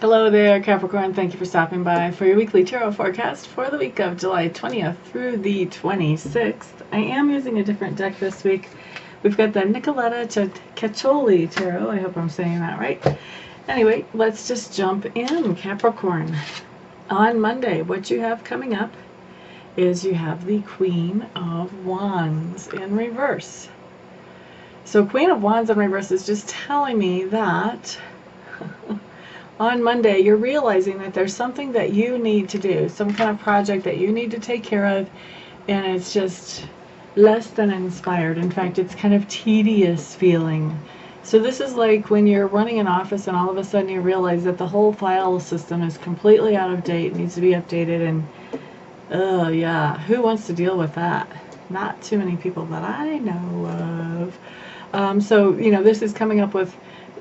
Hello there, Capricorn. Thank you for stopping by for your weekly tarot forecast for the week of July 20th through the 26th. I am using a different deck this week. We've got the Nicoletta Caccioli Tarot. I hope I'm saying that right. Anyway, let's just jump in, Capricorn. On Monday, what you have coming up is you have the Queen of Wands in reverse. So Queen of Wands in reverse is just telling me that on Monday, you're realizing that there's something that you need to do, some kind of project that you need to take care of, and it's just less than inspired. In fact, it's kind of tedious feeling. So this is like when you're running an office and all of a sudden you realize that the whole file system is completely out of date, needs to be updated, and oh yeah, who wants to deal with that? Not too many people that I know of. So, this is coming up with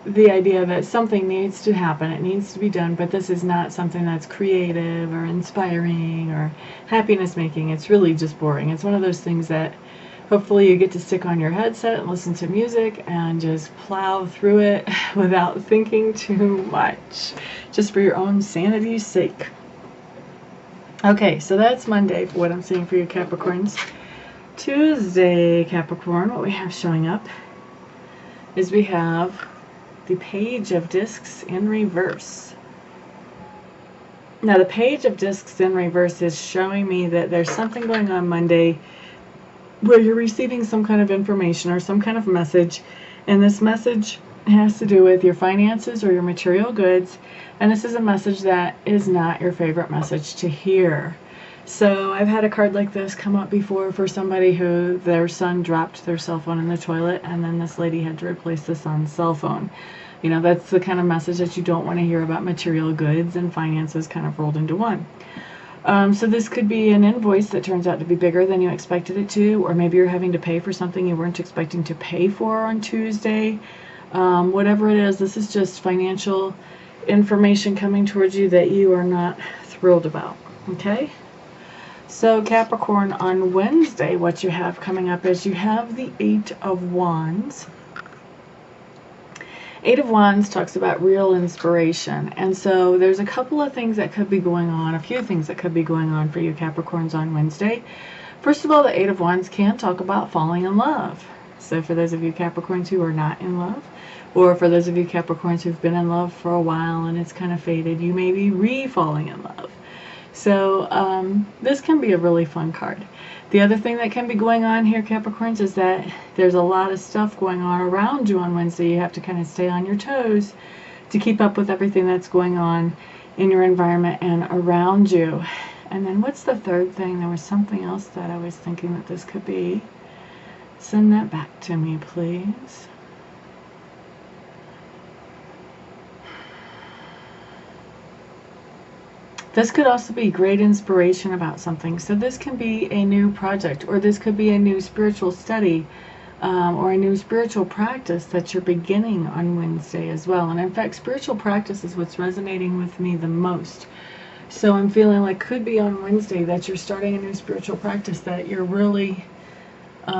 the idea that something needs to happen, it needs to be done, but this is not something that's creative or inspiring or happiness making. It's really just boring. It's one of those things that hopefully you get to stick on your headset and listen to music and just plow through it without thinking too much, just for your own sanity's sake. Okay, so that's Monday for what I'm seeing for you Capricorns. Tuesday, Capricorn, what we have showing up is we have the Page of Discs in reverse. Now the Page of Discs in reverse is showing me that there's something going on Monday where you're receiving some kind of information or some kind of message, and this message has to do with your finances or your material goods, and this is a message that is not your favorite message to hear. So I've had a card like this come up before for somebody who their son dropped their cell phone in the toilet, and then this lady had to replace the son's cell phone. That's the kind of message that you don't want to hear about material goods and finances kind of rolled into one. So this could be an invoice that turns out to be bigger than you expected it to, or maybe you're having to pay for something you weren't expecting to pay for on Tuesday. Whatever it is, this is just financial information coming towards you that you are not thrilled about. Okay? So Capricorn, on Wednesday, what you have coming up is you have the Eight of Wands. Eight of Wands talks about real inspiration, and so there's a couple of things that could be going on, a few things that could be going on for you Capricorns on Wednesday. First of all, the Eight of Wands can talk about falling in love. So for those of you Capricorns who are not in love, or for those of you Capricorns who've been in love for a while and it's kind of faded, you may be re-falling in love. So this can be a really fun card. The other thing that can be going on here, Capricorns, is that there's a lot of stuff going on around you on Wednesday. You have to kind of stay on your toes to keep up with everything that's going on in your environment and around you. And then what's the third thing? There was something else that I was thinking that this could be. Send that back to me, please. This could also be great inspiration about something. So this can be a new project, or this could be a new spiritual study, or a new spiritual practice that you're beginning on Wednesday as well. And in fact, spiritual practice is what's resonating with me the most. So I'm feeling like could be on Wednesday that you're starting a new spiritual practice that you're really,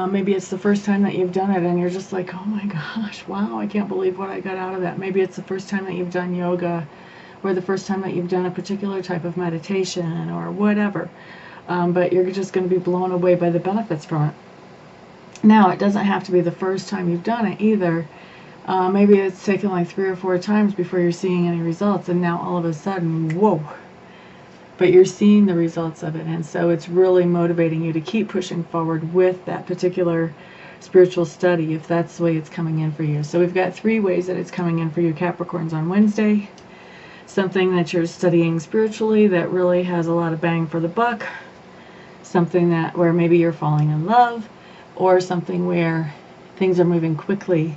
maybe it's the first time that you've done it and you're just like, oh my gosh, wow, I can't believe what I got out of that. Maybe it's the first time that you've done yoga, or the first time that you've done a particular type of meditation or whatever. But you're just going to be blown away by the benefits from it. Now, it doesn't have to be the first time you've done it either. Maybe it's taken like 3 or 4 times before you're seeing any results, and now all of a sudden, whoa. But you're seeing the results of it, and so it's really motivating you to keep pushing forward with that particular spiritual study, if that's the way it's coming in for you. So we've got 3 ways that it's coming in for you Capricorns on Wednesday. Something that you're studying spiritually that really has a lot of bang for the buck, something that where maybe you're falling in love, or something where things are moving quickly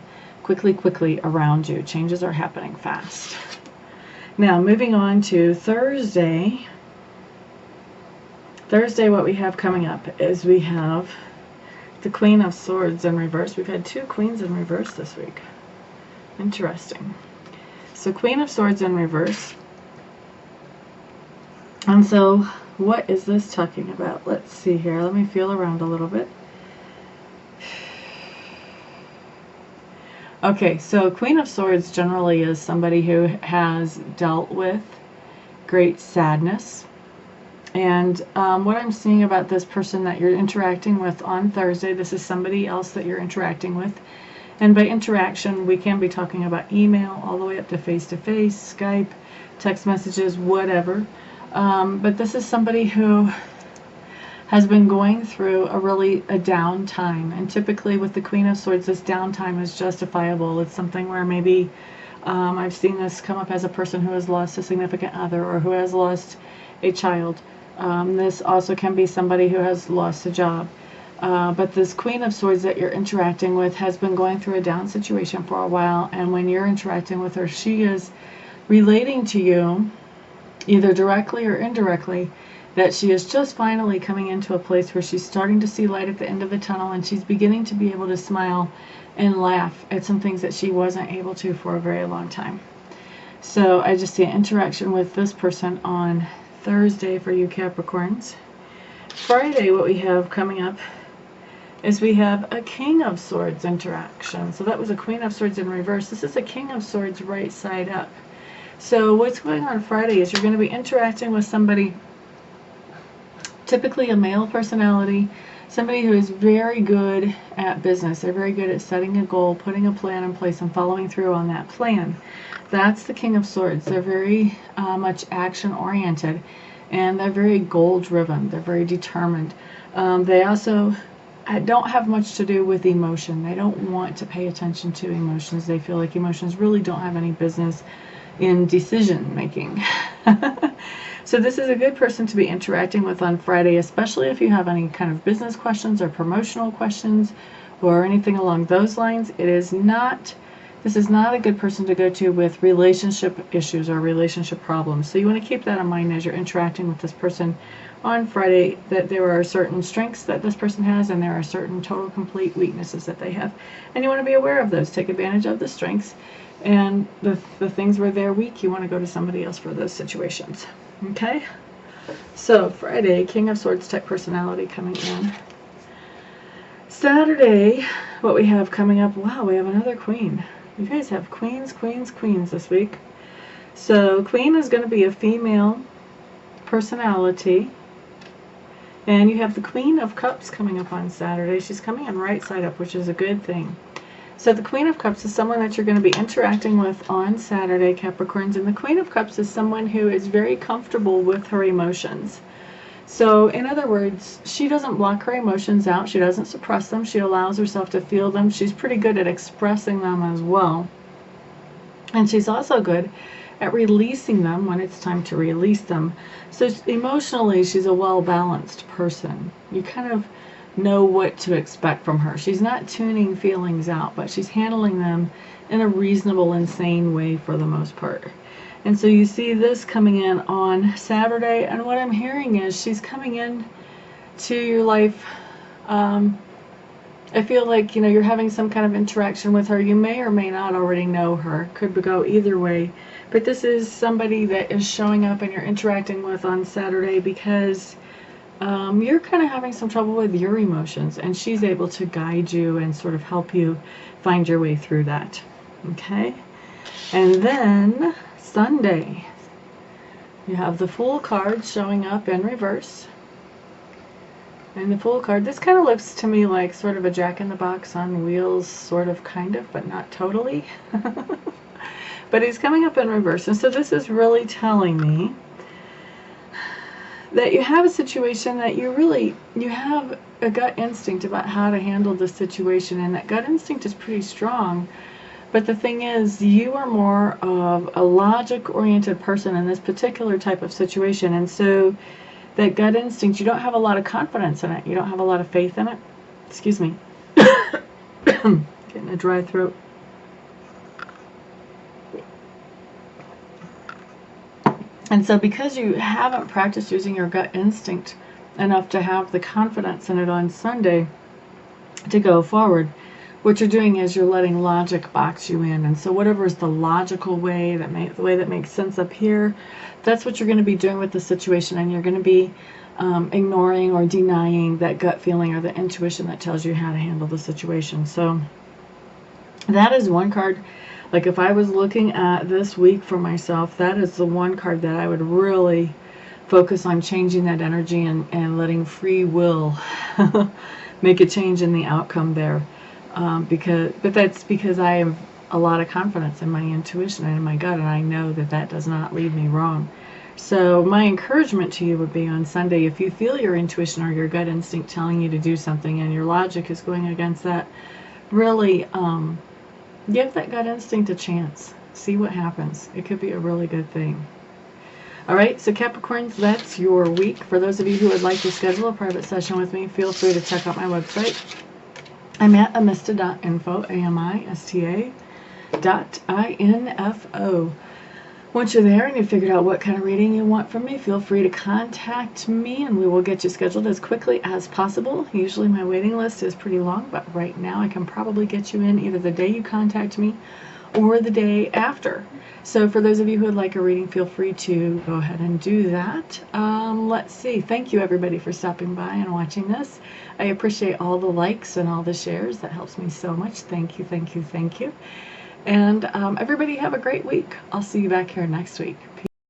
around you. Changes are happening fast. Now moving on to Thursday. Thursday, what we have coming up is we have the Queen of Swords in reverse. We've had 2 Queens in reverse this week. Interesting. So Queen of Swords in reverse. And so what is this talking about? Let's see here. Let me feel around a little bit. Okay, so Queen of Swords generally is somebody who has dealt with great sadness. And what I'm seeing about this person that you're interacting with on Thursday, this is somebody else that you're interacting with. And by interaction, we can be talking about email all the way up to face-to-face, Skype, text messages, whatever. But this is somebody who has been going through a down time. And typically with the Queen of Swords, this downtime is justifiable. It's something where maybe I've seen this come up as a person who has lost a significant other or who has lost a child. This also can be somebody who has lost a job. But this Queen of Swords that you're interacting with has been going through a down situation for a while. And when you're interacting with her, she is relating to you, either directly or indirectly, that she is just finally coming into a place where she's starting to see light at the end of the tunnel, and she's beginning to be able to smile and laugh at some things that she wasn't able to for a very long time. So I just see an interaction with this person on Thursday for you Capricorns. Friday, what we have coming up is we have a King of Swords interaction. So that was a Queen of Swords in reverse. This is a King of Swords right side up. So what's going on Friday is you're going to be interacting with somebody, typically a male personality, somebody who is very good at business. They're very good at setting a goal, putting a plan in place, and following through on that plan. That's the King of Swords. They're very much action-oriented, and they're very goal-driven. They're very determined. They also don't have much to do with emotion. They don't want to pay attention to emotions. They feel like emotions really don't have any business in decision-making. So this is a good person to be interacting with on Friday, especially if you have any kind of business questions or promotional questions or anything along those lines. This is not a good person to go to with relationship issues or relationship problems. So you want to keep that in mind as you're interacting with this person on Friday, that there are certain strengths that this person has and there are certain total complete weaknesses that they have. And you want to be aware of those. Take advantage of the strengths, and the things where they're weak, you want to go to somebody else for those situations. Okay? So Friday, King of Swords type personality coming in. Saturday, what we have coming up, wow, we have another queen. You guys have queens, queens, queens this week. So queen is going to be a female personality. And you have the Queen of Cups coming up on Saturday. She's coming in right side up, which is a good thing. So the Queen of Cups is someone that you're going to be interacting with on Saturday, Capricorns. And the Queen of Cups is someone who is very comfortable with her emotions. So in other words, she doesn't block her emotions out. She doesn't suppress them. She allows herself to feel them. She's pretty good at expressing them as well. And she's also good at releasing them when it's time to release them. So emotionally, she's a well-balanced person. You kind of know what to expect from her. She's not tuning feelings out, but she's handling them in a reasonable, insane way for the most part. And so you see this coming in on Saturday, and what I'm hearing is she's coming in to your life. I feel like, you're having some kind of interaction with her. You may or may not already know her. Could go either way. But this is somebody that is showing up and you're interacting with on Saturday because you're kind of having some trouble with your emotions, and she's able to guide you and sort of help you find your way through that. Okay? And then Sunday, you have the Fool card showing up in reverse. And the Fool card, this kind of looks to me like sort of a Jack-in-the-Box on wheels, sort of, kind of, but not totally. But he's coming up in reverse. And so this is really telling me that you have a situation that you have a gut instinct about how to handle the situation, and that gut instinct is pretty strong. But the thing is, you are more of a logic-oriented person in this particular type of situation, and so that gut instinct, you don't have a lot of confidence in it. You don't have a lot of faith in it. Excuse me. Getting a dry throat. And so because you haven't practiced using your gut instinct enough to have the confidence in it on Sunday to go forward, what you're doing is you're letting logic box you in. And so whatever is the logical way, the way that makes sense up here, that's what you're going to be doing with the situation. And you're going to be ignoring or denying that gut feeling or the intuition that tells you how to handle the situation. So That is one card. Like if I was looking at this week for myself, that is the one card that I would really focus on changing that energy and letting free will make a change in the outcome there. But that's because I have a lot of confidence in my intuition and in my gut, and I know that that does not lead me wrong. So my encouragement to you would be on Sunday, if you feel your intuition or your gut instinct telling you to do something and your logic is going against that, really give that gut instinct a chance. See what happens. It could be a really good thing. All right, so Capricorns, that's your week. For those of you who would like to schedule a private session with me, feel free to check out my website. I'm at amista.info, amista.info. Once you're there and you've figured out what kind of reading you want from me, feel free to contact me and we will get you scheduled as quickly as possible. Usually my waiting list is pretty long, but right now I can probably get you in either the day you contact me or the day after. So for those of you who would like a reading, feel free to go ahead and do that. Let's see. Thank you everybody for stopping by and watching this. I appreciate all the likes and all the shares. That helps me so much. Thank you, thank you, thank you. And everybody have a great week. I'll see you back here next week. Peace.